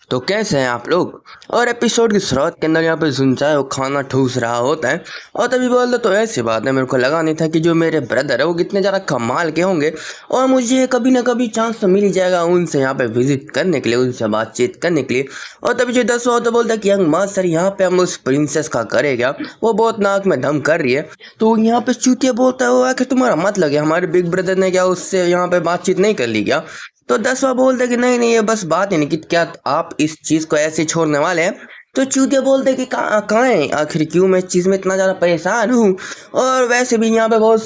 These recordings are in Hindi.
तो कैसे हैं आप लोग। और एपिसोड की शुरुआत के अंदर यहाँ पे सुनचाए वो खाना ठूस रहा होता है और तभी बोल दो तो ऐसी बात है, मेरे को लगा नहीं था कि जो मेरे ब्रदर है वो कितने ज़्यादा कमाल के होंगे और मुझे कभी ना कभी चांस तो मिल ही जाएगा उनसे यहाँ पे विजिट करने के लिए, उनसे बातचीत करने के लिए। और तभी जो 10 तो बोलता है कि यंग मास्टर यहाँ पे हम उस प्रिंसेस का करे क्या, वो बहुत नाक में दम कर रही है। तो यहाँ पे चूतिया बोलता है वो आखिर तुम्हारा मत लगे हमारे बिग ब्रदर ने क्या उससे यहाँ पे बातचीत नहीं कर ली क्या। तो 10वां बोलते कि नहीं नहीं ये बस बात ही नहीं कि क्या आप इस चीज को ऐसे छोड़ने वाले हैं। तो चूतिया बोलते कि कहाँ है आखिर, क्यों मैं इस चीज में इतना ज्यादा परेशान हूँ। और वैसे भी यहाँ पे बहुत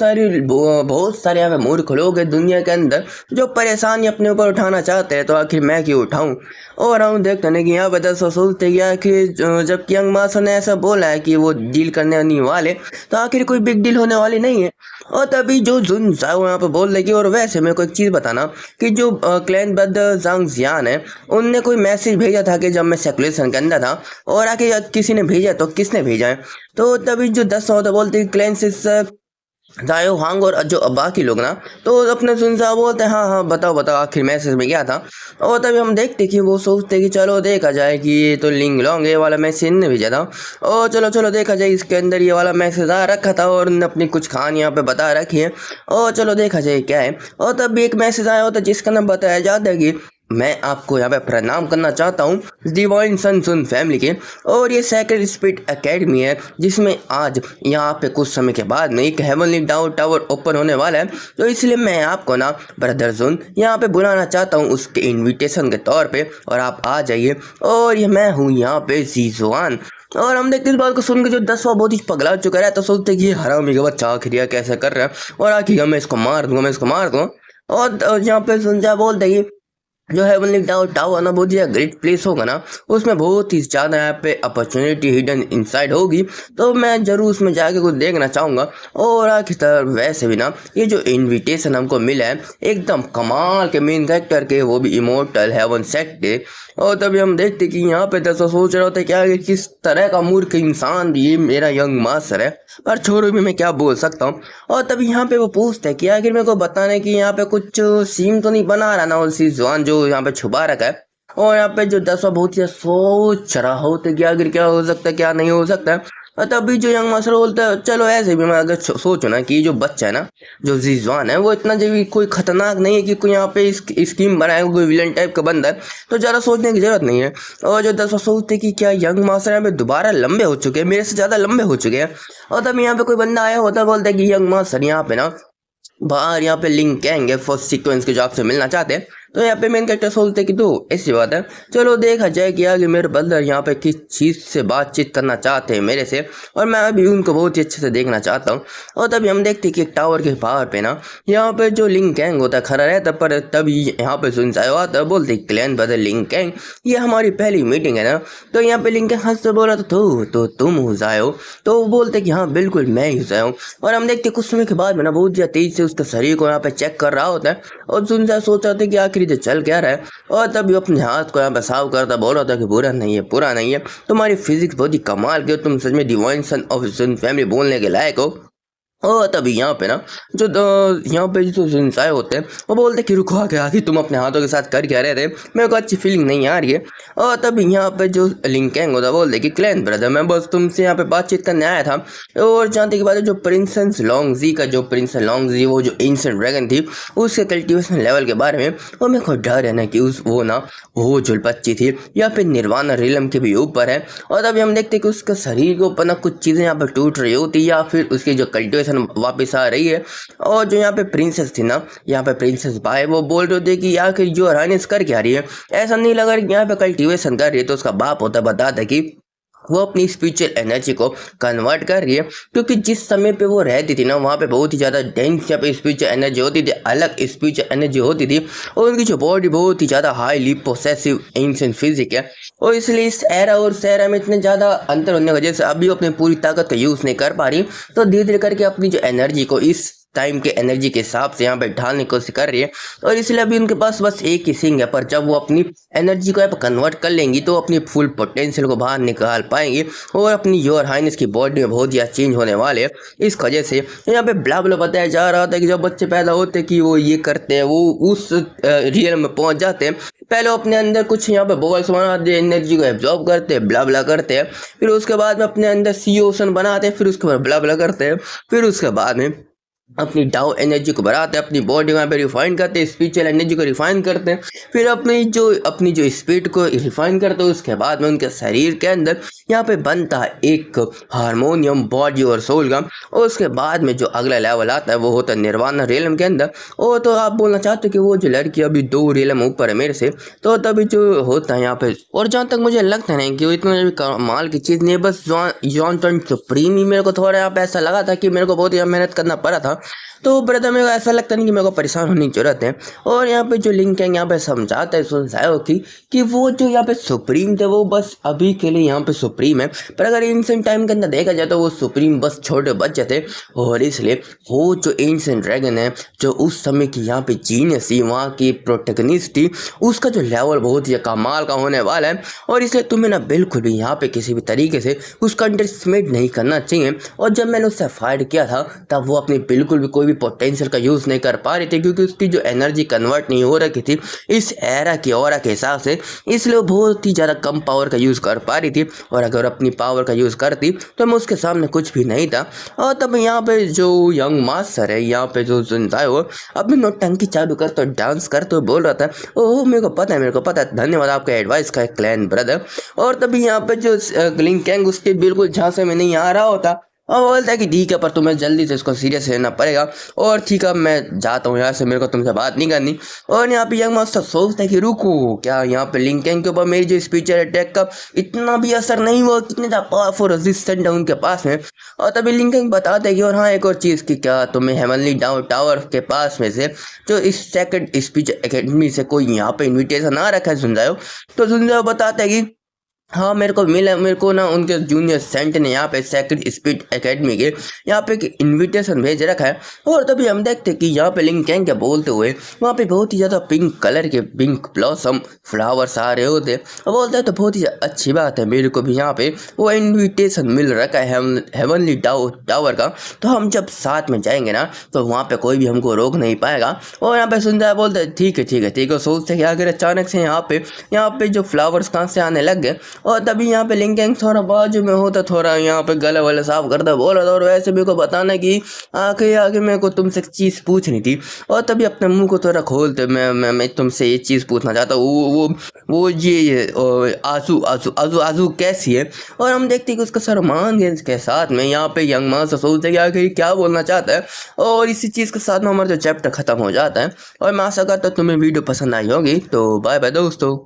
सारे यहाँ पे मूर्ख लोग हैं दुनिया के अंदर जो परेशानी अपने ऊपर उठाना चाहते हैं, तो आखिर मैं क्यों उठाऊं। और हम देखते हैं कि यहाँ पे 10 सोचते कि जब यंग मास्टर ने ऐसा बोला है कि वो डील करने नहीं वाले, तो आखिर कोई बिग डील होने वाली नहीं है। और तभी जो जुन जाओ यहाँ पे बोल रही और वैसे मेरे को एक चीज़ बताना कि जो क्लैन बद्र जांग जियान है उनने कोई मैसेज भेजा था कि जब मैं सेकुलेशन के अंदर था, और आके किसी ने भेजा तो किसने भेजा है। तो तभी जो 10 होता बोलते क्लैन से जायो हांग और जो बाकी लोग ना तो अपने सुनसा बोलते हैं हाँ हाँ बताओ बताओ आखिर मैसेज में क्या था। और तभी हम देखते कि वो सोचते कि चलो देखा जाए कि ये तो लिंग लॉन्ग ये वाला मैसेज ने भेजा था, और चलो चलो देखा जाए इसके अंदर ये वाला मैसेज आ रखा था और उन्होंने अपनी कुछ कहानी यहाँ पे बता रखी है, और चलो देखा जाए क्या है। और तब एक मैसेज आया होता जिसका नाम बताया जाता है कि मैं आपको यहाँ पे प्रणाम करना चाहता हूँ डिवाइन सन सुन फैमिली के, और ये सेक्रेड स्पिरिट एकेडमी है जिसमें आज यहाँ पे कुछ समय के बाद में एक हेवनली टावर ओपन होने वाला है। तो इसलिए मैं आपको ना ब्रदर सुन यहाँ पे बुलाना चाहता हूँ उसके इनविटेशन के तौर पे, और आप आ जाइए। और ये मैं हूँ यहाँ पे जीजुआन। और हम देखते इस बात को सुन के जो 10वां बहुत ही पगला चुका है, तो सोचते कि ये हरामी का बच्चा आखिर यह कैसे कर रहा है और आखिर मैं इसको मार दूंगा मैं इसको मार दूंगा। और यहाँ पे सुनजा बोलते ही जो हेवनली टावर ना बहुत ही ग्रेट प्लेस होगा ना, उसमें बहुत ही ज़्यादा यहाँ पे अपॉर्चुनिटी हिडन इनसाइड होगी, तो मैं ज़रूर उसमें जाके कुछ देखना चाहूँगा। और आखिर वैसे भी ना ये जो इनविटेशन हमको मिला है एकदम कमाल के मेन कैरेक्टर के, वो भी इमोर्टल हेवन सेट के। और तभी हम देखते कि यहाँ पे 10 सोच रहे होते क्या कि किस तरह का मूर्ख इंसान भी ये मेरा यंग मास्टर है, पर छोड़ो भी मैं क्या बोल सकता हूँ। और तभी यहाँ पे वो पूछते हैं कि आखिर मेरे को बताने कि यहाँ पे कुछ सीन तो नहीं बना रहा ना उसी जवान जो यहाँ पे छुपा रखा है। और यहाँ पे जो 10वां बहुत ही सोच रहा होता है कि आखिर क्या हो सकता है क्या नहीं हो सकता है। और तभी जो यंग मास्टर बोलता है चलो ऐसे भी मैं अगर सोचो ना कि जो बच्चा है ना जो जिजवान है वो इतना जो भी कोई खतरनाक नहीं है कि कोई यहाँ पे स्कीम बनाएगा कोई विलन टाइप का बंदा है, तो ज़्यादा सोचने की जरूरत नहीं है। और जो 10वां सोचते कि क्या यंग मास्टर यहाँ पे दोबारा लंबे हो चुके हैं, मेरे से ज़्यादा लंबे हो चुके हैं। और तब यहाँ पे कोई बंदा आया होता बोलता है कि यंग मास्टर यहाँ पे ना बाहर यहाँ पे लिंक कहेंगे फर्स्ट सीक्वेंस के जो आपसे मिलना चाहते हैं। तो यहाँ पे मेन कैरेक्टर सोचते कि तो ऐसी बात है, चलो देखा जाए कि आगे मेरे ब्रदर यहाँ पे किस चीज़ से बातचीत करना चाहते हैं मेरे से, और मैं अभी उनको बहुत ही अच्छे से देखना चाहता हूँ। और तभी हम देखते कि एक टावर के बाहर पे ना यहाँ पे जो लिंक कैंग होता है खड़ा रहता, पर तभी यहाँ पे सुन जाए आता बोलते क्लैन ब्रदर लिंक कैंग ये हमारी पहली मीटिंग है ना। तो यहाँ पे लिंक कैंग हंस से बोला तो तुम हो जाओ, तो वो बोलते कि हाँ बिल्कुल मैं ही जाऊँ। और हम देखते कुछ समय के बाद में ना बहुत ज़्यादा तेज से उसका शरीर को यहाँ पे चेक कर रहा होता है, और सुनजा सोच रहा था कि आखिर ये चल क्या रहा है। और तब वो अपने हाथ को यहाँ पे साफ करता बोल रहा था कि बुरा नहीं है पूरा नहीं है, तुम्हारी फिजिक्स बहुत ही कमाल की हो, तुम सच में divine son of son family बोलने के लायक हो। और तभी यहाँ पे ना जो यहाँ पे जो इंसान होते हैं वो बोलते कि रुको आके आखिर तुम अपने हाथों के साथ कर क्या रहे थे, मेरे को अच्छी फीलिंग नहीं आ रही है। और तभी यहाँ पे जो लिंकेंग होता है बोलते कि क्लैन ब्रदर मैं बस तुमसे यहाँ पे बातचीत करने आया था। और जानते की बात है जो प्रिंसेस लॉन्गजी का जो प्रिंसेस लॉन्गजी वो जो एंशिएंट ड्रैगन थी उसके कल्टिवेशन लेवल के बारे में, और मेरे को डर है ना कि वो जो बच्ची थी यहाँ पे निर्वाणा रिलम के भी ऊपर है। और तभी हम देखते कि उसका शरीर के ऊपर ना कुछ चीज़ें यहाँ पर टूट रही होती या फिर उसकी जो कल्टिवेशन वापस आ रही है। और जो यहाँ पे प्रिंसेस थी ना यहाँ पे प्रिंसेस भाई वो बोल रहे थे कि आखिर जो रानीस कर क्या रही है, ऐसा नहीं लगा यहाँ पे कल्टिवेशन कर रही है, तो उसका बाप होता बता था कि वो अपनी स्पिरिचुअल एनर्जी को कन्वर्ट कर रही है, क्योंकि जिस समय पे वो रहती थी ना वहाँ पे बहुत ही ज़्यादा डेंस यहाँ पे स्पिरिचुअल एनर्जी होती थी, अलग स्पिरिचुअल एनर्जी होती थी, और उनकी जो बॉडी बहुत ही ज़्यादा हाईली पोसेसिव एंशिएंट फिजिक है। और इसलिए इस एरा और सैरा में इतने ज़्यादा अंतर होने की वजह से अभी वो अपनी पूरी ताकत का यूज़ नहीं कर पा रही, तो धीरे धीरे करके अपनी जो एनर्जी को इस टाइम के एनर्जी के हिसाब से यहाँ पे ढालने की कोशिश कर रही है। और इसलिए अभी उनके पास बस एक ही सिंह है, पर जब वो अपनी एनर्जी को यहाँ पे कन्वर्ट कर लेंगी तो अपनी फुल पोटेंशियल को बाहर निकाल पाएंगी और अपनी योर हाइनेस की बॉडी में बहुत ज़्यादा चेंज होने वाले हैं। इस वजह से यहाँ पे ब्ला ब्ला बताया जा रहा था कि जब बच्चे पैदा होते कि वो ये करते हैं, वो उस रियल में पहुंच जाते हैं। पहले वो अपने अंदर कुछ यहाँ पे बॉल्स बनाते हैं, एनर्जी को एब्जॉर्ब करते हैं, ब्ला ब्ला करते हैं, फिर उसके बाद में अपने अंदर सी ओशन बनाते हैं, फिर उसके बाद ब्ला ब्ला करते हैं, फिर उसके बाद में अपनी डाउ एनर्जी को बढ़ाते हैं, अपनी बॉडी में पे रिफाइन करते हैं, स्पिरिचुअल एनर्जी को रिफाइन करते हैं, फिर अपनी जो स्पिरिट को रिफाइन करते हैं। उसके बाद में उनके शरीर के अंदर यहाँ पे बनता है एक हारमोनियम बॉडी और सोल का। और उसके बाद में जो अगला लेवल आता है वो होता है निर्वाणा रियलम के अंदर। और तो आप बोलना चाहते हो कि वो जो लड़की अभी 2 रियलम ऊपर है मेरे से, तो तभी जो होता है यहाँ पे। और जहाँ तक मुझे लगता नहीं कि वो इतना भी कमाल की चीज़ नहीं है, बस जॉनसन सुप्रीम ही मेरे को थोड़ा यहाँ पे ऐसा लगा था कि मेरे को बहुत ही मेहनत करना पड़ा था। तो ब्रदर मेरे को ऐसा लगता नहीं कि मेरे को परेशान होने की जरूरत है। और यहाँ पे जो लिंक है यहाँ पे समझाता है सुनसायो की कि वो जो यहाँ पे सुप्रीम थे वो बस अभी के लिए यहाँ पे सुप्रीम है, पर अगर एंशिएंट टाइम के अंदर देखा जाए तो वो सुप्रीम बस छोटे बच्चे थे। और इसलिए वो जो एंशिएंट ड्रैगन है जो उस समय की यहाँ पे जीनियस थी, वहाँ की प्रोटेगनिस्ट थी, उसका जो लेवल बहुत ही कमाल का होने वाला है। और इसलिए तुम्हें ना बिल्कुल भी यहाँ पे किसी भी तरीके से उसका अंडरएस्टिमेट नहीं करना चाहिए। और जब मैंने उससे फाइट किया था तब वो अपनी बिल्कुल भी कोई भी पोटेंशियल का यूज़ नहीं कर पा रही थी, क्योंकि उसकी जो एनर्जी कन्वर्ट नहीं हो रखी थी इस एरा की ऑरा के हिसाब से, इसलिए वो बहुत ही ज़्यादा कम पावर का यूज़ कर पा रही थी। और अगर अपनी पावर का यूज़ करती तो मैं उसके सामने कुछ भी नहीं था। और तब यहाँ पे जो यंग मास्टर है यहाँ पे जो सुनता है वो अपनी नौटंकी चालू करते और डांस करते बोल रहा था, ओह मेरे को पता है, मेरे को पता है, धन्यवाद आपका एडवाइस का क्लैन ब्रदर। और तभी यहाँ पे जो लिंग कैंग उसके बिल्कुल झांसे में नहीं आ रहा होता और बोलता है कि ठीक है पर तुम्हें जल्दी से इसको सीरियस लेना पड़ेगा। और ठीक है मैं जाता हूँ यहाँ से, मेरे को तुमसे बात नहीं करनी। और यहाँ पे यंग मास्टर सोचता है कि रुको, क्या यहाँ पे लिंग कैंग के ऊपर मेरी जो स्पिरिचुअल अटैक का इतना भी असर नहीं हुआ, कितने ज़्यादा पावरफुल रेजिस्टेंट है उनके पास में। और तभी लिंग कैंग बताता है कि और हाँ एक और चीज़ की, क्या तुम्हें हेवनली टावर के पास में से जो इस सेकंड स्पीच एकेडमी से कोई यहाँ पे इन्विटेशन आ रखा है सुनजाओ। तो सुनजाओ बताता है कि हाँ मेरे को मिला, मेरे को ना उनके जूनियर सेंट ने यहाँ पे सेकंड स्पीड एकेडमी के यहाँ पे एक इनविटेशन भेज रखा है। और तभी हम देखते कि यहाँ पे लिंग कैंग के बोलते हुए वहाँ पे बहुत ही ज़्यादा पिंक कलर के पिंक ब्लॉसम फ्लावर्स आ रहे होते और बोलते हैं तो बहुत ही अच्छी बात है, मेरे को भी यहाँ पे वो इन्विटेशन मिल रखा है हेवनली टावर का, तो हम जब साथ में जाएंगे ना तो वहाँ पे कोई भी हमको रोक नहीं पाएगा। और यहाँ पे सुनता है बोलते ठीक है ठीक है ठीक है। सोचते कि अगर अचानक से यहाँ पे जो फ्लावर्स कहाँ से आने लग गए। और तभी यहाँ पे लिंग कैंग थोड़ा बाजू में होता, थोड़ा यहाँ पे गला वाला साफ करता बोल रहा था, और वैसे मेरे को बताना कि आगे मेरे को तुमसे एक चीज़ पूछनी थी। और तभी अपने मुंह को थोड़ा खोलते मैं तुमसे ये चीज़ पूछना चाहता हूँ, वो ये आजू आजू आजू आजू कैसी है। और हम देखते हैं कि उसका सलमान के साथ में यहाँ पे यंग मास्टर सोचते कि आखिर क्या बोलना चाहता है। और इसी चीज़ के साथ में हमारा जो चैप्टर ख़त्म हो जाता है। और मैं आशा करता हूँ तुम्हें वीडियो पसंद आई होगी, तो बाय बाय दोस्तों।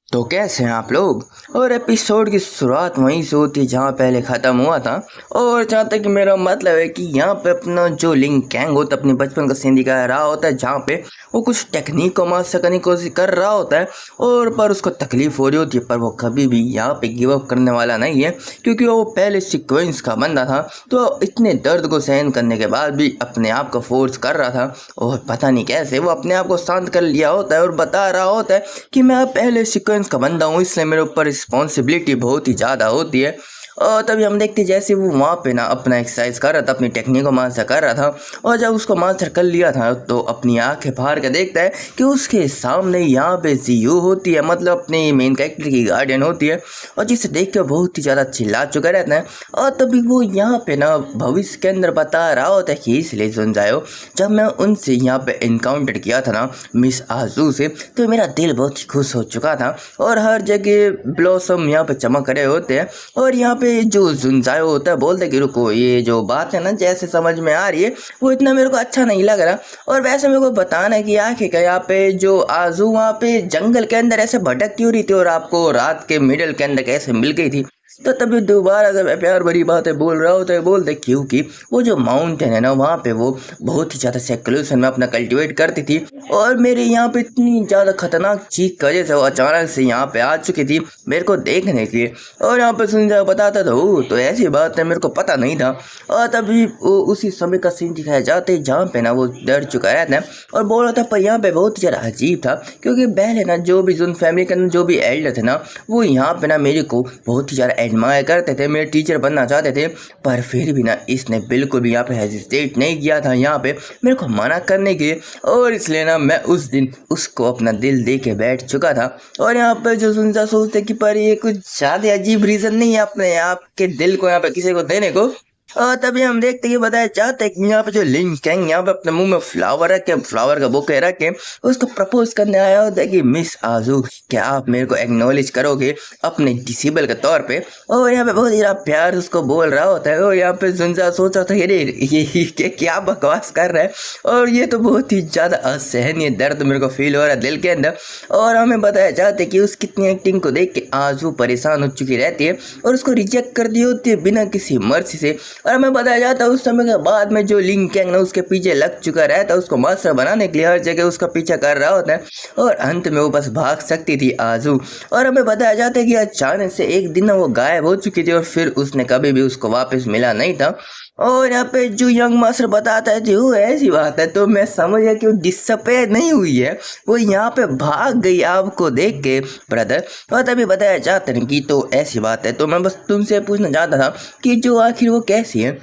तो कैसे हैं आप लोग। और एपिसोड की शुरुआत वहीं से होती है जहाँ पहले ख़त्म हुआ था। और जहाँ तक मेरा मतलब है कि यहाँ पे अपना जो लिंग कैंग होता है अपने बचपन का सीन दिखा रहा होता है, जहाँ पे वो कुछ टेक्निक को मास्टर करने की कोशिश कर रहा होता है और पर उसको तकलीफ हो रही होती है, पर वो कभी भी यहाँ पे गिव अप करने वाला नहीं है, क्योंकि वो पहले सीक्वेंस का बंदा था। तो इतने दर्द को सहन करने के बाद भी अपने आप को फोर्स कर रहा था और पता नहीं कैसे वो अपने आप को शांत कर लिया होता है और बता रहा होता है कि मैं पहले सीक्वेंस का बंदा हूँ, इसलिए मेरे ऊपर रिस्पॉन्सिबिलिटी बहुत ही ज़्यादा होती है। और तभी हम देखते जैसे वो वहाँ पे ना अपना एक्सरसाइज कर रहा था, अपनी टेक्निक को मास्टर कर रहा था, और जब उसको मास्टर कर लिया था तो अपनी आंखें फाड़ के देखता है कि उसके सामने यहाँ पे जीयू होती है, मतलब अपने मेन कैरेक्टर की गार्डियन होती है, और जिसे देख के बहुत ही ज़्यादा चिल्ला चुका रहता है। और तभी वो यहाँ पे ना भविष्य के अंदर बता रहा होता है कि इसलिए सुन जाओ, जब मैं उनसे यहाँ पे इनकाउंटर किया था ना मिस आजू से, तो मेरा दिल बहुत ही खुश हो चुका था और हर जगह ब्लॉसम यहाँ पे चमक रहे होते हैं। और यहाँ पे जो जुनजायो होता है बोलते कि रुको, ये जो बात है ना जैसे समझ में आ रही है वो इतना मेरे को अच्छा नहीं लग रहा। और वैसे मेरे को बताना है कि आखिर का यहाँ पे जो आजू वहाँ पे जंगल के अंदर ऐसे भटक क्यों रही थी और आपको रात के मिडल के अंदर कैसे मिल गई थी। तो तभी दोबारा जब मैं प्यार भरी बातें बोल रहा होता है बोलते क्योंकि वो जो माउंटेन है ना वहाँ पे वो बहुत ही ज़्यादा सेक्लूशन में अपना कल्टीवेट करती थी और मेरे यहाँ पे इतनी ज़्यादा खतरनाक चीख की वजह से वो अचानक से यहाँ पे आ चुकी थी मेरे को देखने के लिए। और यहाँ पे सुनजा बताता था वो तो ऐसी बात है मेरे को पता नहीं था। और तभी वो उसी समय का सीन दिखाया जाता है जहाँ पे ना वो डर चुका रहता है और बोल रहा था। पर यहाँ पे बहुत ज़्यादा अजीब था क्योंकि पहले ना जो भी जुन फैमिली के जो भी एल्डर थे ना वो यहाँ पे ना मेरे को बहुत ही ज़्यादा एडमायर करते थे, मेरे टीचर बनना चाहते थे। पर फिर भी ना इसने बिल्कुल भी यहाँ पे हेजिटेट नहीं किया था यहाँ पे मेरे को मना करने के लिए। और इसलिए ना मैं उस दिन उसको अपना दिल दे के बैठ चुका था। और यहाँ पे जो सुनता सोचते कि पर ये कुछ ज़्यादा अजीब रीज़न नहीं है अपने आप के दिल को यहाँ पे किसी को देने को। और तभी हम देखते कि बताया जाता है कि यहाँ पे जो लिंग कैंग यहाँ पे अपने मुंह में फ्लावर रख के फ्लावर का बुके रख के उसको प्रपोज करने आया होता है कि मिस आजू क्या आप मेरे को एक्नॉलेज करोगे अपने डिसेबल के तौर पे। और यहाँ पे बहुत ज़्यादा प्यार उसको बोल रहा होता है। और यहाँ पे जुनजा सोच रहा था कि ये क्या बकवास कर रहा है। और ये तो बहुत ही ज़्यादा असहनीय दर्द मेरे को फील हो रहा है दिल के अंदर। और हमें बताया जाता है कि उस कितनी एक्टिंग को देख के आजू परेशान हो चुकी रहती है और उसको रिजेक्ट कर दी होती है बिना किसी मर्जी से। और हमें बताया जाता है उस समय के बाद में जो लिंग कैंग ना उसके पीछे लग चुका रहता है उसको मास्टर बनाने के लिए हर जगह उसका पीछा कर रहा होता है। और अंत में वो बस भाग सकती थी आजू। और हमें बताया जाता है कि अचानक से एक दिन वो गायब हो चुकी थी और फिर उसने कभी भी उसको वापस मिला नहीं था। और यहाँ पे जो यंग मास्टर बताता है जो ऐसी बात है तो मैं समझ गया कि वो डिसअपेयर नहीं हुई है, वो यहाँ पे भाग गई आपको देख के ब्रदर। और तभी बताया जाता है कि तो ऐसी बात है। तो मैं बस तुमसे पूछना चाहता था कि जो आखिर वो कैसी है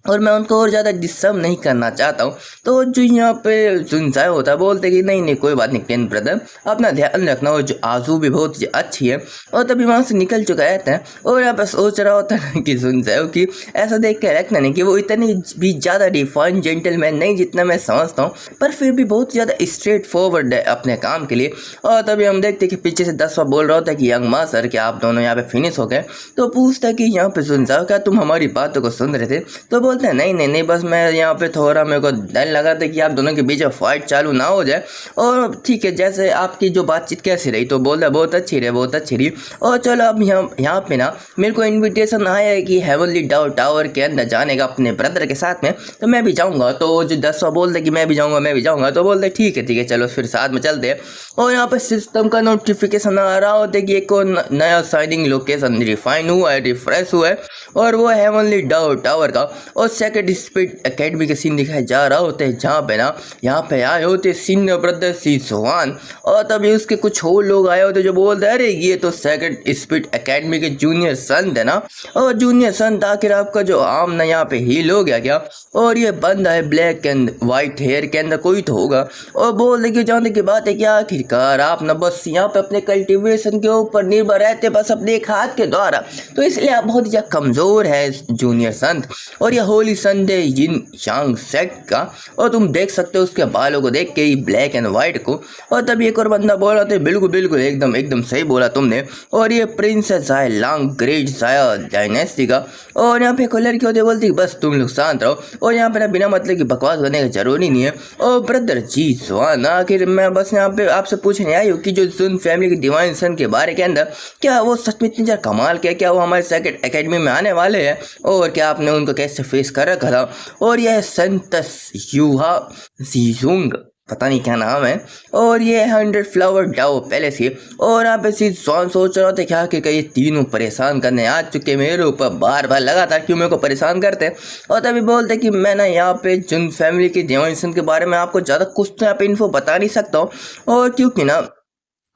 और मैं उनको और ज़्यादा डिस्टर्ब नहीं करना चाहता हूँ। तो जो यहाँ पे सुनसाए होता है बोलते कि नहीं कोई बात नहीं केन ब्रदर अपना ध्यान रखना। और जो आजू भी बहुत अच्छी है। और तभी वहाँ से निकल चुका रहता है और यहाँ पे सोच रहा होता है कि सुनसाए कि ऐसा देख के रखना नहीं कि वो इतनी भी ज़्यादा रिफाइंड जेंटलमैन नहीं जितना मैं समझता हूँ, पर फिर भी बहुत ज़्यादा स्ट्रेट फॉरवर्ड है अपने काम के लिए। और तभी हम देखते कि पीछे से 10वां बोल रहा होता है कि यंग मास्टर क्या आप दोनों यहाँ पे फिनिश हो गए। तो पूछता है कि यहाँ पे सुनसाए क्या तुम हमारी बातों को सुन रहे थे। तो बोलते हैं नहीं बस मैं यहाँ पे थोड़ा मेरे को डर लगा था कि आप दोनों के बीच में फाइट चालू ना हो जाए। और ठीक है जैसे आपकी जो बातचीत कैसी रही। तो बोल रहा बहुत अच्छी रही। और चलो अब यहाँ पे ना मेरे को इनविटेशन आया है कि हेवनली टावर के अंदर जाने का अपने ब्रदर के साथ में, तो मैं भी जाऊँगा। तो जो 10वां बोल रहे कि मैं भी जाऊँगा। तो बोल रहे ठीक है चलो फिर साथ में चलते हैं। और यहाँ पे सिस्टम का नोटिफिकेशन आ रहा होता है कि एक और नया साइनिंग लोकेशन रिफाइन हुआ है रिफ्रेश हुआ है और वो हेवनली टावर का। और सेकंड स्पीड एकेडमी के सीन दिखाए जा रहा होते हैं जहाँ पे ना यहाँ पे आए होते सीनियर ब्रदर सिजोआन। और तभी उसके कुछ और लोग आए होते जो बोलते अरे ये तो सेकंड स्पीड एकेडमी के जूनियर सन है ना। और जूनियर सन आखिर आपका जो आर्म ना यहाँ पे हील हो गया क्या। और ये बंदा है ब्लैक एंड वाइट हेयर के अंदर कोई तो होगा। और बोलने की जानने की बात है कि आखिरकार आप ना बस यहाँ पे अपने कल्टीवेशन के ऊपर निर्भर रहते बस अपने एक हाथ के द्वारा, तो इसलिए आप बहुत ज़्यादा कमज़ोर है जूनियर सन। और यह होली संडे यिन यांग सेट का। और तुम देख सकते हो उसके बालों को देख के ही ब्लैक एंड वाइट को। और तभी एक और बंदा बोल रहा था बिल्कुल एकदम सही बोला तुमने। और ये प्रिंसेस जाय लॉन्ग ग्रेट जाया डायनेस्टी का। और यहाँ पे एक लड़की होती बोलती बस तुम लोग शांत रहो और यहाँ पे ना बिना मतलब की बकवास करने का जरूरी नहीं है। और ब्रदर जी स्वान आखिर मैं बस यहाँ पे आपसे पूछने आई हूँ कि जो जुन फैमिली की डिवाइन सन के बारे के अंदर क्या वो सच में इतनी ज़्यादा कमाल क्या वो हमारे सेकंड एकेडमी में आने वाले हैं और क्या आपने उनको कैसे फेस कर रखा था। और यह संतस यूहा जीजुंग पता नहीं क्या नाम है। और ये 100 फ्लावर डाओ पैलेस की। और यहाँ पे सिजोआन सोच रहा था क्या कि ये तीनों परेशान करने आ चुके मेरे ऊपर बार लगातार क्यों मेरे को परेशान करते। और तभी बोलते कि मैं ना यहाँ पे जुन फैमिली की डिवाइन के बारे में आपको ज़्यादा कुछ तो यहाँ पे इन्फो बता नहीं सकता हूँ। और क्योंकि ना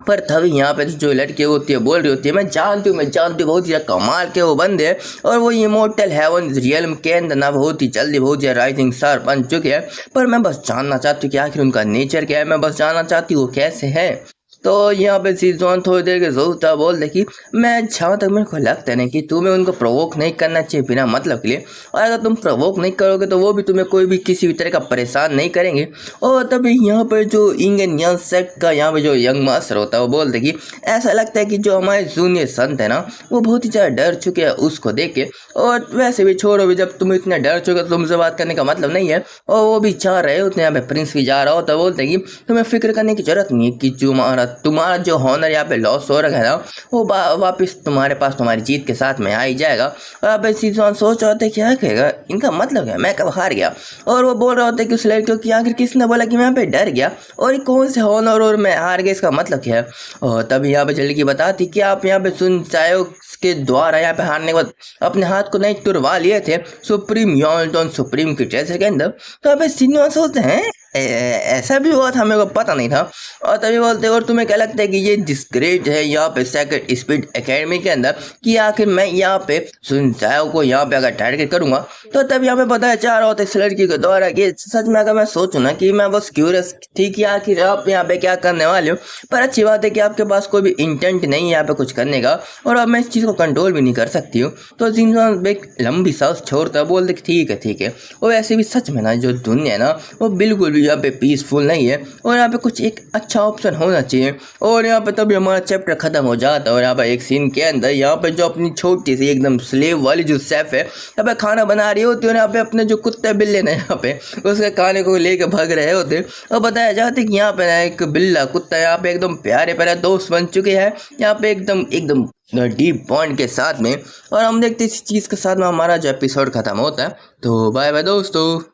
पर तभी यहाँ पे जो लड़की होती है बोल रही होती है मैं जानती हूँ बहुत ज़्यादा कमाल के वो बंदे हैं और वो इमोर्टल हेवन रियल्म के अंदर ना बहुत ही जल्दी बहुत ज़्यादा राइजिंग स्टार बन चुके हैं। पर मैं बस जानना चाहती हूँ कि आखिर उनका नेचर क्या है, मैं बस जानना चाहती हूँ वो कैसे है। तो यहाँ पे सिजोआन थोड़ी देर के जरूर था बोल दे कि मैं जहाँ तक मेरे को लगता है ना कि तुम्हें उनको प्रोवोक नहीं करना चाहिए बिना मतलब के लिए। और अगर तुम प्रोवोक नहीं करोगे तो वो भी तुम्हें कोई भी किसी भी तरह का परेशान नहीं करेंगे। और तभी यहाँ पर जो इंगन यंग सेक्ट का यहाँ पे जो यंग मास्टर होता है वो बोल दे कि ऐसा लगता है कि जो हमारे जूनियर संत है ना वो बहुत ही ज़्यादा डर चुके हैं उसको देख के। और वैसे भी छोड़ो भी जब तुम इतना डर चुके तो तुमसे बात करने का मतलब नहीं है। और वो भी चाह रहे होते हैं यहाँ पे प्रिंस भी जा रहा होता है बोलते कि तुम्हें फिक्र करने की जरूरत नहीं है कि जो हमारा तुम्हारा जो हॉनर यहाँ पे लॉस हो रखा है ना वो वापस तुम्हारे पास तुम्हारी जीत के साथ में आ ही जाएगा। और आप सीजन सोच रहे होते क्या कहेगा, इनका मतलब है मैं कब हार गया। और वो बोल रहे होते कि उस लड़कियों की आखिर किसने बोला कि मैं यहाँ पे डर गया और ये कौन से हॉनर और मैं हार गया, इसका मतलब क्या है। और तभी यहाँ पे लड़की बताती कि आप यहाँ पे सुन चायो के द्वारा यहाँ पे हारने के बाद अपने हाथ को नहीं तुड़वा लिए थे सुप्रीम यॉल्टन सुप्रीम की ट्रेजर के अंदर। तो अब सीनियर सोचते हैं ऐसा भी हुआ था, मेरे को पता नहीं था। और तभी बोलते और तुम्हें क्या लगता है कि ये डिस्ग्रेड है यहाँ पे सेकंड स्पीड एकेडमी के अंदर कि आखिर मैं यहाँ पे सुनचाओ को यहाँ पे अगर टारगेट करूंगा। तो तब यहाँ पे बताया जा रहा होता है इस लड़की के द्वारा कि सच में अगर मैं सोचूं ना कि मैं बस क्यूरियस थी कि आखिर आप यहाँ पे क्या करने वाले हो, पर अच्छी बात है कि आपके पास कोई भी इंटेंट नहीं है यहाँ पे कुछ करने का और अब मैं इस चीज़ को कंट्रोल भी नहीं कर सकती हूँ। तो जिन एक लंबी सांस छोड़ता बोलते ठीक है। और वैसे भी सच में ना जो दुनिया है ना वो बिल्कुल भी यहाँ पे पीसफुल नहीं है और यहाँ पे कुछ एक अच्छा ऑप्शन होना चाहिए। और यहाँ पे तभी हमारा चैप्टर खत्म हो जाता है और यहाँ पे एक सीन के अंदर यहाँ पे जो अपनी छोटी सी एकदम स्लेव वाली जो शेफ है यहाँ पे खाना बना रही होती है और यहाँ पे अपने जो कुत्ते बिल्ले ना यहाँ पे उसके खाने को लेके भाग रहे होते और बताया जाता है कि यहाँ पे ना एक बिल्ला कुत्ता यहाँ पे एकदम प्यारे प्यारे दोस्त बन चुके हैं यहाँ पे एकदम डीप बॉन्ड के साथ में। और हम देखते इस चीज़ के साथ में हमारा जो एपिसोड खत्म होता है। तो बाय बाय दोस्तों।